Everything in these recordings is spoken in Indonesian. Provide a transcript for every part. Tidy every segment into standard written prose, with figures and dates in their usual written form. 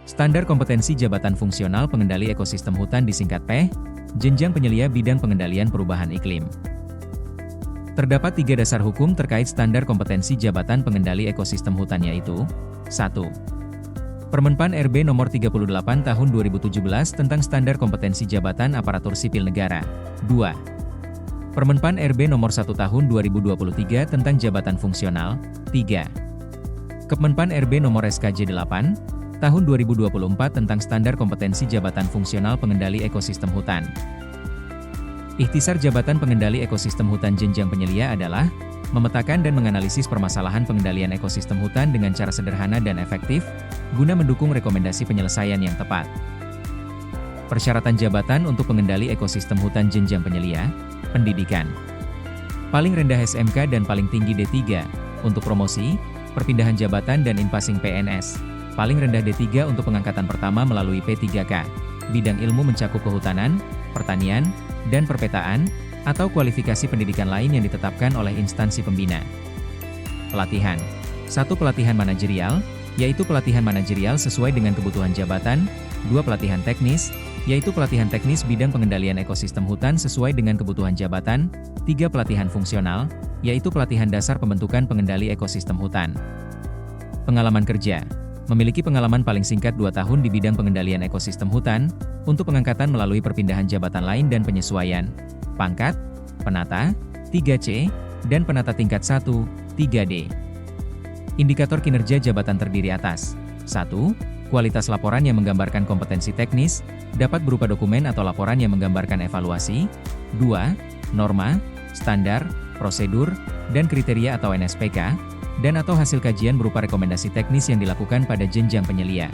Standar Kompetensi Jabatan Fungsional Pengendali Ekosistem Hutan disingkat PEH, jenjang penyelia bidang pengendalian perubahan iklim. Terdapat 3 dasar hukum terkait standar kompetensi jabatan pengendali ekosistem hutan yaitu 1. Permenpan RB Nomor 38 Tahun 2017 tentang Standar Kompetensi Jabatan Aparatur Sipil Negara. 2. Permenpan RB Nomor 1 Tahun 2023 tentang Jabatan Fungsional. 3. Kemenpan RB Nomor SKJ 8 Tahun 2024 tentang Standar Kompetensi Jabatan Fungsional Pengendali Ekosistem Hutan. Ikhtisar Jabatan Pengendali Ekosistem Hutan jenjang penyelia adalah memetakan dan menganalisis permasalahan pengendalian ekosistem hutan dengan cara sederhana dan efektif, guna mendukung rekomendasi penyelesaian yang tepat. Persyaratan jabatan untuk pengendali ekosistem hutan jenjang penyelia, pendidikan. Paling rendah SMK dan paling tinggi D3, untuk promosi, perpindahan jabatan dan inpassing PNS. Paling rendah D3 untuk pengangkatan pertama melalui P3K. Bidang ilmu mencakup kehutanan, pertanian, dan perpetaan, atau kualifikasi pendidikan lain yang ditetapkan oleh instansi pembina. Pelatihan. 1. Pelatihan manajerial, yaitu pelatihan manajerial sesuai dengan kebutuhan jabatan. 2. Pelatihan teknis, yaitu pelatihan teknis bidang pengendalian ekosistem hutan sesuai dengan kebutuhan jabatan. 3. Pelatihan fungsional, yaitu pelatihan dasar pembentukan pengendali ekosistem hutan. Pengalaman kerja. Memiliki pengalaman paling singkat 2 tahun di bidang pengendalian ekosistem hutan, untuk pengangkatan melalui perpindahan jabatan lain dan penyesuaian. Pangkat, penata, 3C, dan penata tingkat 1, 3D. Indikator kinerja jabatan terdiri atas 1. Kualitas laporan yang menggambarkan kompetensi teknis, dapat berupa dokumen atau laporan yang menggambarkan evaluasi. 2. Norma, standar, prosedur, dan kriteria atau NSPK, dan atau hasil kajian berupa rekomendasi teknis yang dilakukan pada jenjang penyelia.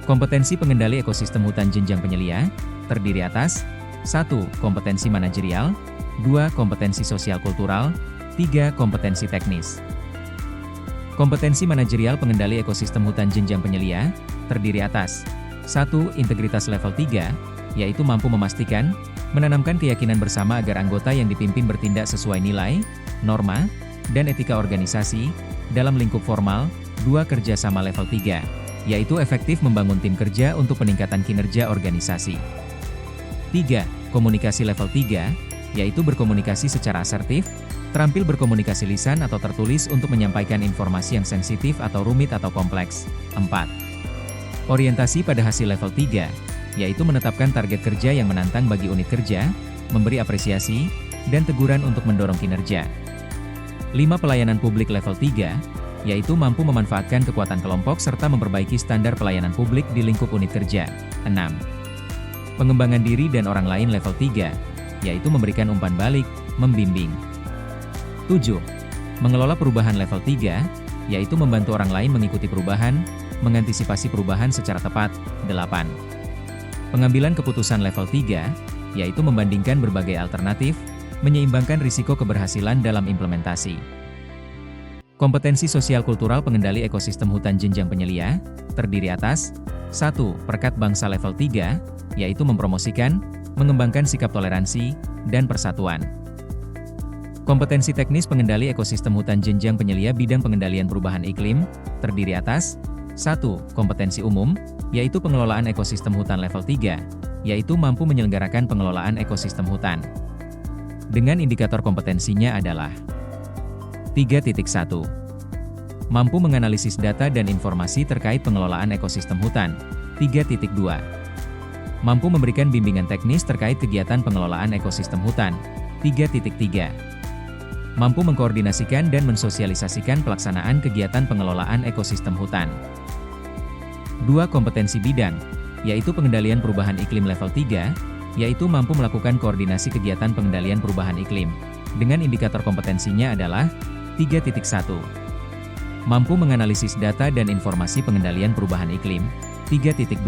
Kompetensi pengendali ekosistem hutan jenjang penyelia, terdiri atas 1. Kompetensi manajerial. 2. Kompetensi sosial kultural. 3. Kompetensi teknis. Kompetensi manajerial pengendali ekosistem hutan jenjang penyelia, terdiri atas 1. Integritas level 3, yaitu mampu memastikan, menanamkan keyakinan bersama agar anggota yang dipimpin bertindak sesuai nilai, norma, dan etika organisasi, dalam lingkup formal. 2. Kerjasama level 3, yaitu efektif membangun tim kerja untuk peningkatan kinerja organisasi. 3. Komunikasi level 3, yaitu berkomunikasi secara asertif, terampil berkomunikasi lisan atau tertulis untuk menyampaikan informasi yang sensitif atau rumit atau kompleks. 4. Orientasi pada hasil level 3, yaitu menetapkan target kerja yang menantang bagi unit kerja, memberi apresiasi, dan teguran untuk mendorong kinerja. 5. Pelayanan publik level 3, yaitu mampu memanfaatkan kekuatan kelompok serta memperbaiki standar pelayanan publik di lingkup unit kerja. 6. Pengembangan diri dan orang lain level 3, yaitu memberikan umpan balik, membimbing. 7. Mengelola perubahan level 3, yaitu membantu orang lain mengikuti perubahan, mengantisipasi perubahan secara tepat. 8. Pengambilan keputusan level 3, yaitu membandingkan berbagai alternatif, menyeimbangkan risiko keberhasilan dalam implementasi. Kompetensi sosial kultural pengendali ekosistem hutan jenjang penyelia, terdiri atas 1. Perekat bangsa level 3, yaitu mempromosikan, mengembangkan sikap toleransi, dan persatuan. Kompetensi teknis pengendali ekosistem hutan jenjang penyelia bidang pengendalian perubahan iklim, terdiri atas 1. Kompetensi umum, yaitu pengelolaan ekosistem hutan level 3, yaitu mampu menyelenggarakan pengelolaan ekosistem hutan. Dengan indikator kompetensinya adalah 3.1. Mampu menganalisis data dan informasi terkait pengelolaan ekosistem hutan. 3.2. Mampu memberikan bimbingan teknis terkait kegiatan pengelolaan ekosistem hutan. 3.3. Mampu mengkoordinasikan dan mensosialisasikan pelaksanaan kegiatan pengelolaan ekosistem hutan. 2. Kompetensi bidang, yaitu pengendalian perubahan iklim level 3, yaitu mampu melakukan koordinasi kegiatan pengendalian perubahan iklim. Dengan indikator kompetensinya adalah 3.1. Mampu menganalisis data dan informasi pengendalian perubahan iklim. 3.2.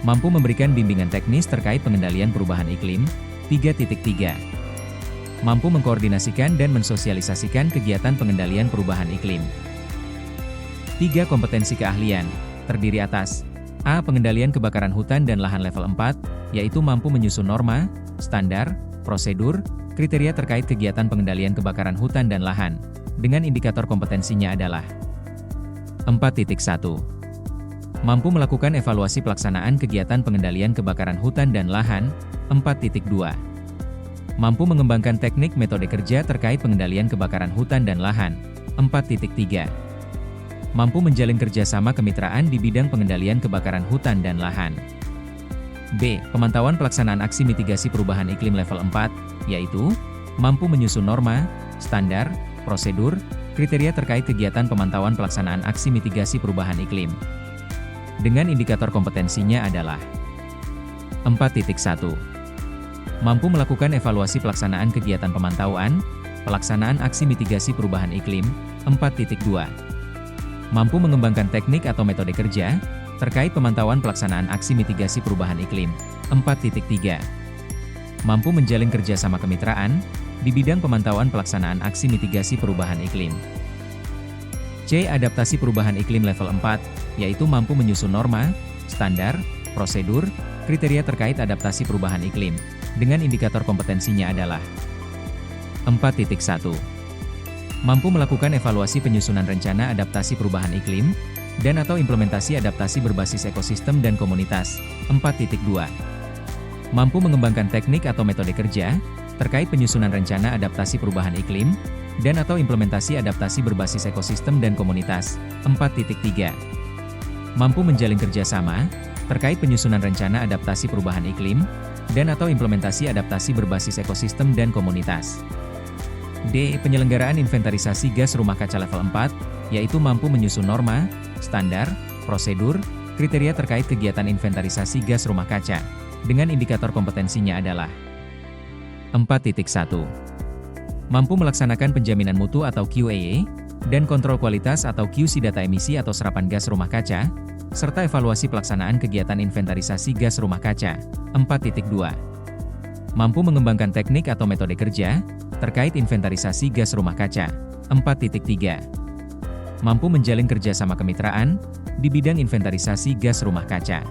Mampu memberikan bimbingan teknis terkait pengendalian perubahan iklim. 3.3. Mampu mengkoordinasikan dan mensosialisasikan kegiatan pengendalian perubahan iklim. 3. Kompetensi keahlian, terdiri atas A. Pengendalian kebakaran hutan dan lahan level 4, yaitu mampu menyusun norma, standar, prosedur, kriteria terkait kegiatan pengendalian kebakaran hutan dan lahan. Dengan indikator kompetensinya adalah 4.1. Mampu melakukan evaluasi pelaksanaan kegiatan pengendalian kebakaran hutan dan lahan. 4.2. Mampu mengembangkan teknik metode kerja terkait pengendalian kebakaran hutan dan lahan. 4.3. Mampu menjalin kerjasama kemitraan di bidang pengendalian kebakaran hutan dan lahan. B. Pemantauan pelaksanaan aksi mitigasi perubahan iklim level 4, yaitu mampu menyusun norma, standar, prosedur, kriteria terkait kegiatan pemantauan pelaksanaan aksi mitigasi perubahan iklim. Dengan indikator kompetensinya adalah 4.1. Mampu melakukan evaluasi pelaksanaan kegiatan pemantauan, pelaksanaan aksi mitigasi perubahan iklim. 4.2. Mampu mengembangkan teknik atau metode kerja terkait pemantauan pelaksanaan aksi mitigasi perubahan iklim. 4.3. Mampu menjalin kerjasama kemitraan di bidang pemantauan pelaksanaan aksi mitigasi perubahan iklim. C. Adaptasi perubahan iklim level 4, yaitu mampu menyusun norma, standar, prosedur, kriteria terkait adaptasi perubahan iklim. Dengan indikator kompetensinya adalah 4.1. Mampu melakukan evaluasi penyusunan rencana adaptasi perubahan iklim, dan atau implementasi adaptasi berbasis ekosistem dan komunitas. 4.2. Mampu mengembangkan teknik atau metode kerja terkait penyusunan rencana adaptasi perubahan iklim, dan atau implementasi adaptasi berbasis ekosistem dan komunitas. 4.3. Mampu menjalin kerjasama terkait penyusunan rencana adaptasi perubahan iklim, dan atau implementasi adaptasi berbasis ekosistem dan komunitas. D. Penyelenggaraan inventarisasi gas rumah kaca level 4, yaitu mampu menyusun norma, standar, prosedur, kriteria terkait kegiatan inventarisasi gas rumah kaca. Dengan indikator kompetensinya adalah 4.1. Mampu melaksanakan penjaminan mutu atau QAA, dan kontrol kualitas atau QC data emisi atau serapan gas rumah kaca, serta evaluasi pelaksanaan kegiatan inventarisasi gas rumah kaca. 4.2. Mampu mengembangkan teknik atau metode kerja terkait inventarisasi gas rumah kaca. 4.3. Mampu menjalin kerjasama kemitraan di bidang inventarisasi gas rumah kaca.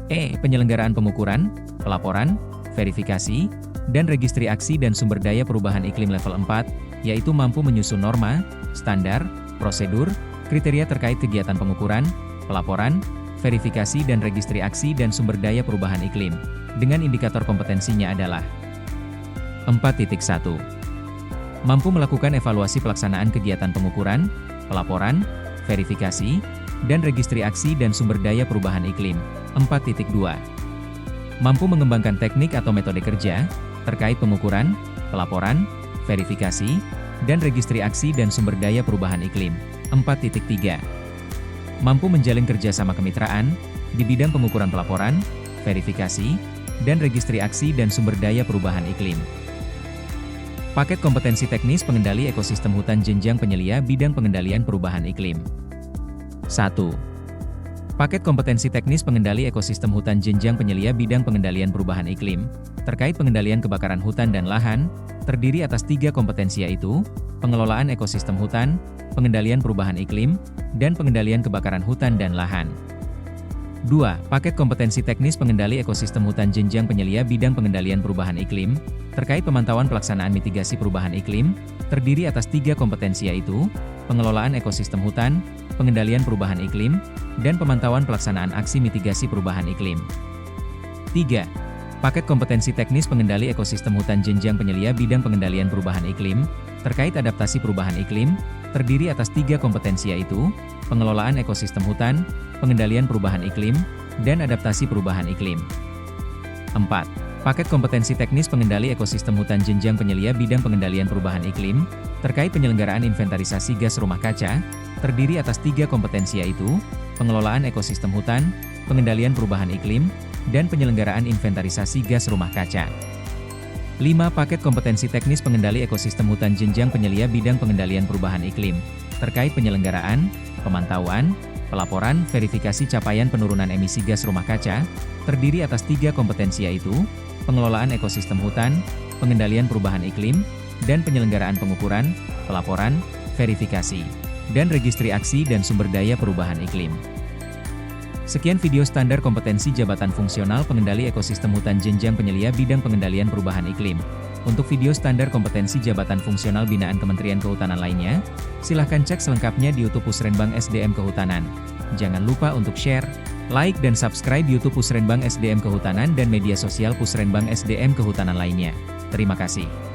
E. Penyelenggaraan pengukuran, pelaporan, verifikasi, dan registri aksi dan sumber daya perubahan iklim level 4, yaitu mampu menyusun norma, standar, prosedur, kriteria terkait kegiatan pengukuran, pelaporan, verifikasi dan registri aksi dan sumber daya perubahan iklim. Dengan indikator kompetensinya adalah 4.1. Mampu melakukan evaluasi pelaksanaan kegiatan pengukuran, pelaporan, verifikasi, dan registri aksi dan sumber daya perubahan iklim. 4.2. Mampu mengembangkan teknik atau metode kerja terkait pengukuran, pelaporan, verifikasi, dan registri aksi dan sumber daya perubahan iklim. 4.3. Mampu menjalin kerjasama kemitraan di bidang pengukuran pelaporan, verifikasi, dan registri aksi dan sumber daya perubahan iklim. Paket kompetensi teknis pengendali ekosistem hutan jenjang penyelia bidang pengendalian perubahan iklim. 1. Paket kompetensi teknis pengendali ekosistem hutan jenjang penyelia bidang pengendalian perubahan iklim, terkait pengendalian kebakaran hutan dan lahan, terdiri atas 3 kompetensi yaitu, pengelolaan ekosistem hutan, pengendalian perubahan iklim, dan pengendalian kebakaran hutan dan lahan. 2. Paket kompetensi teknis pengendali ekosistem hutan jenjang penyelia bidang pengendalian perubahan iklim, terkait pemantauan pelaksanaan mitigasi perubahan iklim, terdiri atas 3 kompetensi yaitu, pengelolaan ekosistem hutan, pengendalian perubahan iklim, dan pemantauan pelaksanaan aksi mitigasi perubahan iklim. 3. Paket kompetensi teknis pengendali ekosistem hutan jenjang penyelia bidang pengendalian perubahan iklim, terkait adaptasi perubahan iklim, terdiri atas 3 kompetensi yaitu, pengelolaan ekosistem hutan, pengendalian perubahan iklim, dan adaptasi perubahan iklim. 4. Paket kompetensi teknis pengendali ekosistem hutan jenjang penyelia bidang pengendalian perubahan iklim, terkait penyelenggaraan inventarisasi gas rumah kaca, terdiri atas 3 kompetensi yaitu, pengelolaan ekosistem hutan, pengendalian perubahan iklim, dan penyelenggaraan inventarisasi gas rumah kaca. 5. Paket kompetensi teknis pengendali ekosistem hutan jenjang penyelia bidang pengendalian perubahan iklim, terkait penyelenggaraan, pemantauan, pelaporan, verifikasi capaian penurunan emisi gas rumah kaca, terdiri atas 3 kompetensi yaitu, pengelolaan ekosistem hutan, pengendalian perubahan iklim, dan penyelenggaraan pengukuran, pelaporan, verifikasi, dan registri aksi dan sumber daya perubahan iklim. Sekian video standar kompetensi jabatan fungsional pengendali ekosistem hutan jenjang penyelia bidang pengendalian perubahan iklim. Untuk video standar kompetensi jabatan fungsional binaan Kementerian Kehutanan lainnya, silahkan cek selengkapnya di YouTube Pusrenbang SDM Kehutanan. Jangan lupa untuk share, like dan subscribe YouTube Pusrenbang SDM Kehutanan dan media sosial Pusrenbang SDM Kehutanan lainnya. Terima kasih.